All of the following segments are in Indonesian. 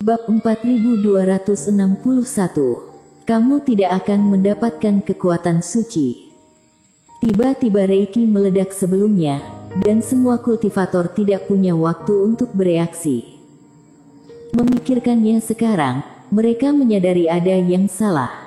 Bab 4261. Kamu tidak akan mendapatkan kekuatan suci. Tiba-tiba Reiki meledak sebelumnya, dan semua kultivator tidak punya waktu untuk bereaksi. Memikirkannya sekarang, mereka menyadari ada yang salah.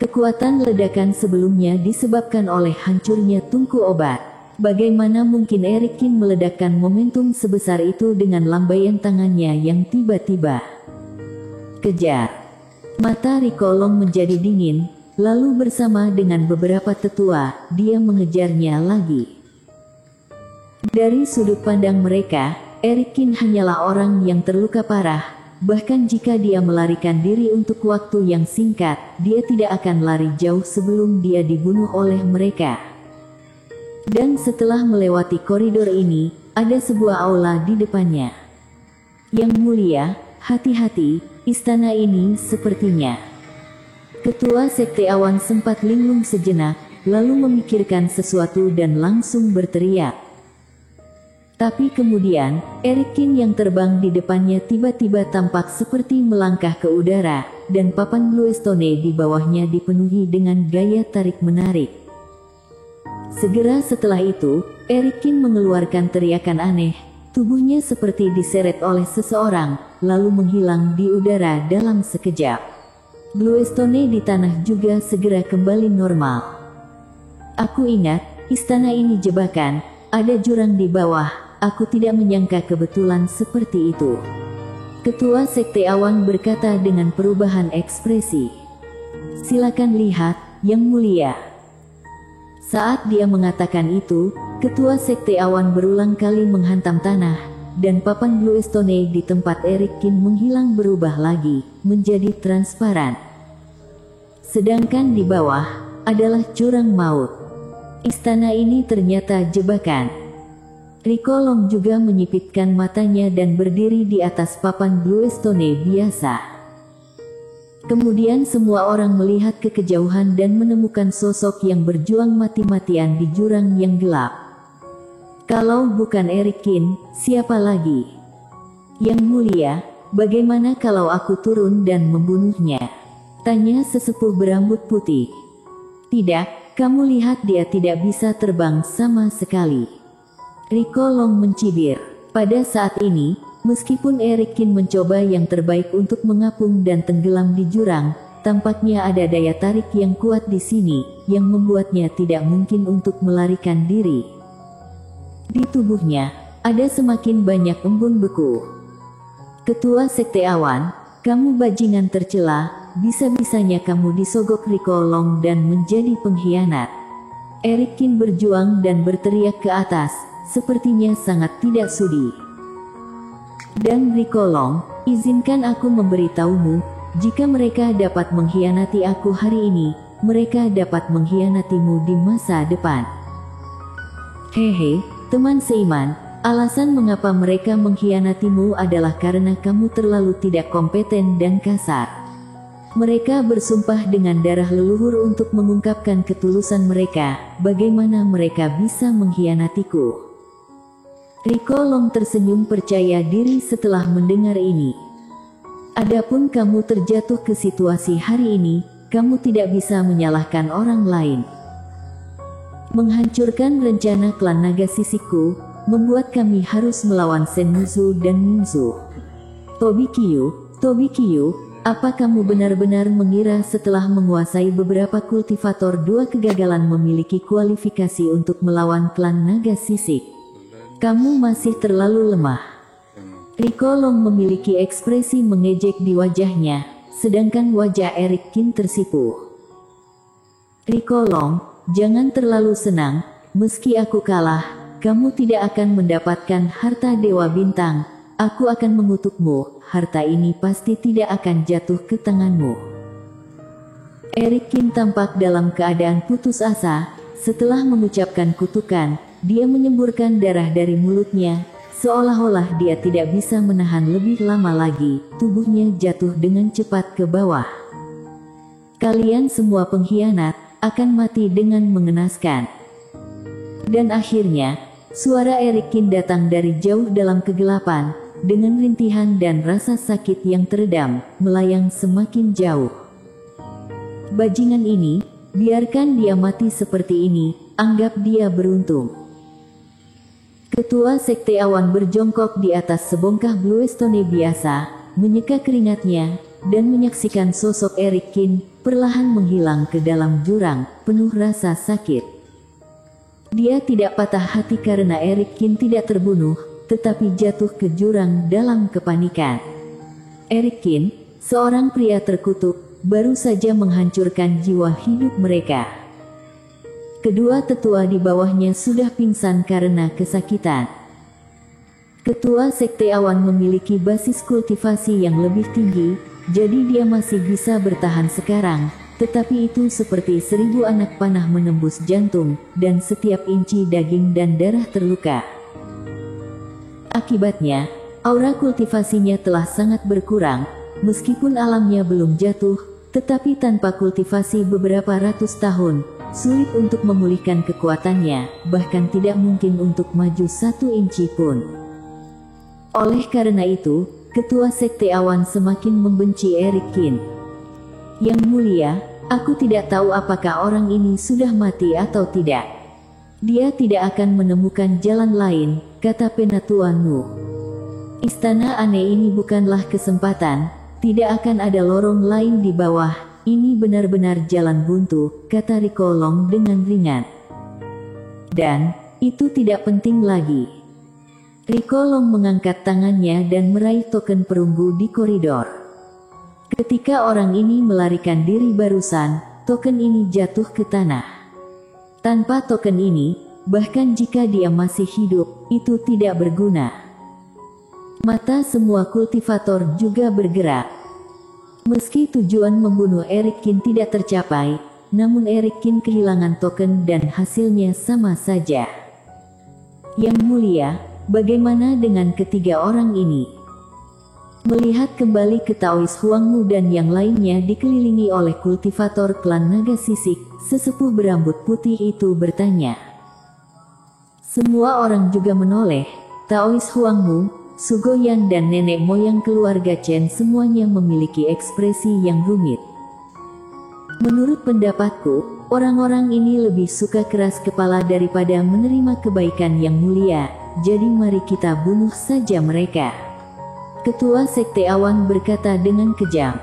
Kekuatan ledakan sebelumnya disebabkan oleh hancurnya tungku obat. Bagaimana mungkin Erikin meledakkan momentum sebesar itu dengan lambaian tangannya yang tiba-tiba? Kejar. Mata Rikolong menjadi dingin, lalu bersama dengan beberapa tetua, dia mengejarnya lagi. Dari sudut pandang mereka, Erikin hanyalah orang yang terluka parah. Bahkan jika dia melarikan diri untuk waktu yang singkat, dia tidak akan lari jauh sebelum dia dibunuh oleh mereka. Dan setelah melewati koridor ini, ada sebuah aula di depannya. Yang mulia, hati-hati. Istana ini sepertinya. Ketua Sekte Awan sempat linglung sejenak, lalu memikirkan sesuatu dan langsung berteriak. Tapi kemudian, Erikin yang terbang di depannya tiba-tiba tampak seperti melangkah ke udara, dan papan Bluestone di bawahnya dipenuhi dengan gaya tarik-menarik. Segera setelah itu, Erikin mengeluarkan teriakan aneh. Tubuhnya seperti diseret oleh seseorang, lalu menghilang di udara dalam sekejap. Bluestone di tanah juga segera kembali normal. Aku ingat, istana ini jebakan, ada jurang di bawah, aku tidak menyangka kebetulan seperti itu. Ketua Sekte Awan berkata dengan perubahan ekspresi. Silakan lihat, Yang Mulia. Saat dia mengatakan itu, Ketua Sekte Awan berulang kali menghantam tanah, dan papan Bluestone di tempat Erikin menghilang berubah lagi, menjadi transparan. Sedangkan di bawah, adalah jurang maut. Istana ini ternyata jebakan. Rikolong juga menyipitkan matanya dan berdiri di atas papan Bluestone biasa. Kemudian semua orang melihat ke kejauhan dan menemukan sosok yang berjuang mati-matian di jurang yang gelap. Kalau bukan Erikin, siapa lagi? Yang Mulia, bagaimana kalau aku turun dan membunuhnya? Tanya sesepuh berambut putih. Tidak, kamu lihat dia tidak bisa terbang sama sekali. Rikolong mencibir. Pada saat ini, meskipun Erikin mencoba yang terbaik untuk mengapung dan tenggelam di jurang, tampaknya ada daya tarik yang kuat di sini, yang membuatnya tidak mungkin untuk melarikan diri. Di tubuhnya, ada semakin banyak embun beku. Ketua Sekte Awan, kamu bajingan tercela, bisa-bisanya kamu disogok Rikolong dan menjadi pengkhianat. Erikin berjuang dan berteriak ke atas, sepertinya sangat tidak sudi. Dan Rikolong, izinkan aku memberitahumu, jika mereka dapat mengkhianati aku hari ini, mereka dapat mengkhianatimu di masa depan. Hehe, teman seiman, alasan mengapa mereka mengkhianatimu adalah karena kamu terlalu tidak kompeten dan kasar. Mereka bersumpah dengan darah leluhur untuk mengungkapkan ketulusan mereka, bagaimana mereka bisa mengkhianatiku? Rikolong tersenyum percaya diri setelah mendengar ini. Adapun kamu terjatuh ke situasi hari ini, kamu tidak bisa menyalahkan orang lain. Menghancurkan rencana klan naga sisikku, membuat kami harus melawan Senmusu dan Minzu. Tobikiyu, apa kamu benar-benar mengira setelah menguasai beberapa kultivator dua kegagalan memiliki kualifikasi untuk melawan klan naga sisik? Kamu masih terlalu lemah. Rikolong memiliki ekspresi mengejek di wajahnya, sedangkan wajah Erikin tersipu. Rikolong, jangan terlalu senang, meski aku kalah, kamu tidak akan mendapatkan harta Dewa Bintang, aku akan mengutukmu, harta ini pasti tidak akan jatuh ke tanganmu. Erikin tampak dalam keadaan putus asa, setelah mengucapkan kutukan, dia menyemburkan darah dari mulutnya, seolah-olah dia tidak bisa menahan lebih lama lagi, tubuhnya jatuh dengan cepat ke bawah. Kalian semua pengkhianat, akan mati dengan mengenaskan. Dan akhirnya, suara Erikin datang dari jauh dalam kegelapan, dengan rintihan dan rasa sakit yang teredam, melayang semakin jauh. Bajingan ini, biarkan dia mati seperti ini, anggap dia beruntung. Ketua Sekte Awan berjongkok di atas sebongkah bluestone biasa, menyeka keringatnya, dan menyaksikan sosok Eric Kin perlahan menghilang ke dalam jurang, penuh rasa sakit. Dia tidak patah hati karena Eric Kin tidak terbunuh, tetapi jatuh ke jurang dalam kepanikan. Eric Kin, seorang pria terkutuk, baru saja menghancurkan jiwa hidup mereka. Kedua tetua di bawahnya sudah pingsan karena kesakitan. Ketua Sekte Awan memiliki basis kultivasi yang lebih tinggi, jadi dia masih bisa bertahan sekarang, tetapi itu seperti 1000 anak panah menembus jantung, dan setiap inci daging dan darah terluka. Akibatnya, aura kultivasinya telah sangat berkurang, meskipun alamnya belum jatuh, tetapi tanpa kultivasi beberapa ratus tahun, sulit untuk memulihkan kekuatannya, bahkan tidak mungkin untuk maju 1 inci pun. Oleh karena itu, Ketua Sekte Awan semakin membenci Eric Kin. Yang mulia, aku tidak tahu apakah orang ini sudah mati atau tidak. Dia tidak akan menemukan jalan lain, kata Penatua Nu. Istana aneh ini bukanlah kesempatan, tidak akan ada lorong lain di bawah. Ini benar-benar jalan buntu, kata Rikolong dengan ringan. Dan, itu tidak penting lagi. Rikolong mengangkat tangannya dan meraih token perunggu di koridor. Ketika orang ini melarikan diri barusan, token ini jatuh ke tanah. Tanpa token ini, bahkan jika dia masih hidup, itu tidak berguna. Mata semua kultivator juga bergerak. Meski tujuan membunuh Eric Kin tidak tercapai, namun Eric Kin kehilangan token dan hasilnya sama saja. Yang mulia, bagaimana dengan ketiga orang ini? Melihat kembali ke Taois Huangmu dan yang lainnya dikelilingi oleh kultivator klan naga sisik, sesepuh berambut putih itu bertanya. Semua orang juga menoleh. Taois Huangmu, Sugoyan dan nenek moyang keluarga Chen semuanya memiliki ekspresi yang rumit. Menurut pendapatku, orang-orang ini lebih suka keras kepala daripada menerima kebaikan yang mulia, jadi mari kita bunuh saja mereka. Ketua Sekte Awan berkata dengan kejam.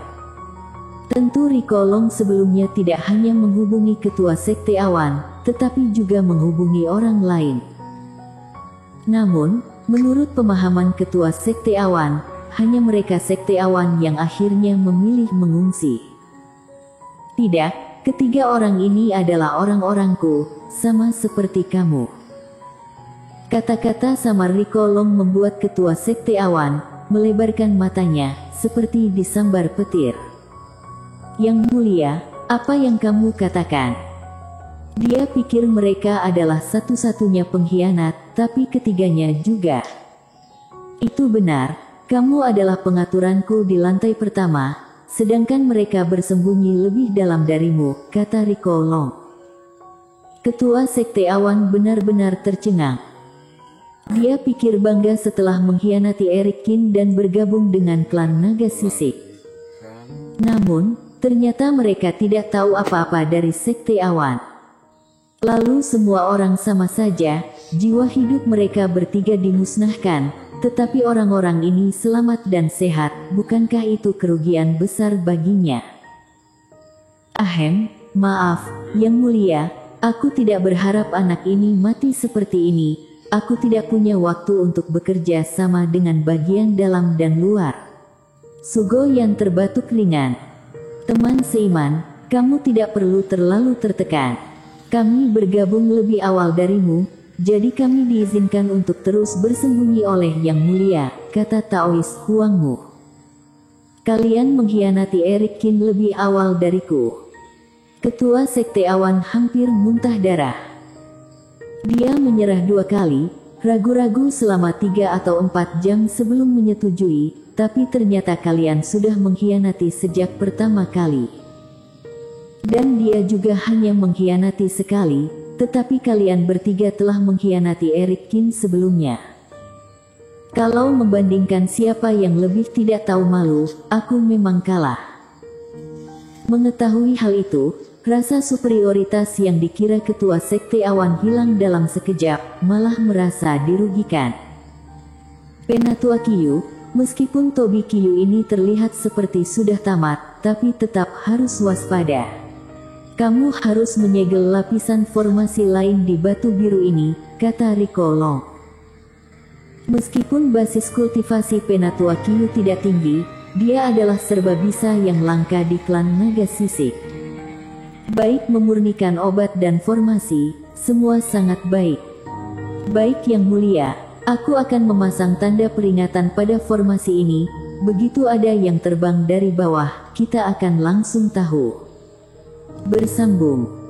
Tentu Rikolong sebelumnya tidak hanya menghubungi Ketua Sekte Awan, tetapi juga menghubungi orang lain. Namun, menurut pemahaman Ketua Sekte Awan, hanya mereka Sekte Awan yang akhirnya memilih mengungsi. Tidak, ketiga orang ini adalah orang-orangku, sama seperti kamu. Kata-kata samar Rikolong membuat Ketua Sekte Awan melebarkan matanya, seperti disambar petir. Yang mulia, apa yang kamu katakan? Dia pikir mereka adalah satu-satunya pengkhianat, tapi ketiganya juga. Itu benar, kamu adalah pengaturanku di lantai pertama, sedangkan mereka bersembunyi lebih dalam darimu, kata Rikolong. Ketua Sekte Awan benar-benar tercengang. Dia pikir bangga setelah mengkhianati Eric Kin dan bergabung dengan klan naga sisik. Namun, ternyata mereka tidak tahu apa-apa dari Sekte Awan. Lalu semua orang sama saja, jiwa hidup mereka bertiga dimusnahkan, tetapi orang-orang ini selamat dan sehat, bukankah itu kerugian besar baginya? Ahem, maaf, Yang Mulia, aku tidak berharap anak ini mati seperti ini, aku tidak punya waktu untuk bekerja sama dengan bagian dalam dan luar. Sugoyan terbatuk ringan. Teman seiman, kamu tidak perlu terlalu tertekan. Kami bergabung lebih awal darimu, jadi kami diizinkan untuk terus bersembunyi oleh Yang Mulia, kata Taois Huangmu. Kalian mengkhianati Eric Kin lebih awal dariku. Ketua Sekte Awan hampir muntah darah. Dia menyerah 2 kali, ragu-ragu selama 3 atau 4 jam sebelum menyetujui, tapi ternyata kalian sudah mengkhianati sejak pertama kali. Dan dia juga hanya mengkhianati sekali, tetapi kalian bertiga telah mengkhianati Eric Kin sebelumnya. Kalau membandingkan siapa yang lebih tidak tahu malu, aku memang kalah. Mengetahui hal itu, rasa superioritas yang dikira ketua sekte awan hilang dalam sekejap, malah merasa dirugikan. Penatua Kiyu, meskipun Tobi Kiyu ini terlihat seperti sudah tamat, tapi tetap harus waspada. Kamu harus menyegel lapisan formasi lain di batu biru ini, kata Rico Long. Meskipun basis kultivasi Penatua Kiyu tidak tinggi, dia adalah serba bisa yang langka di klan naga sisik. Baik memurnikan obat dan formasi, semua sangat baik. Baik yang mulia, aku akan memasang tanda peringatan pada formasi ini. Begitu ada yang terbang dari bawah, kita akan langsung tahu. Bersambung.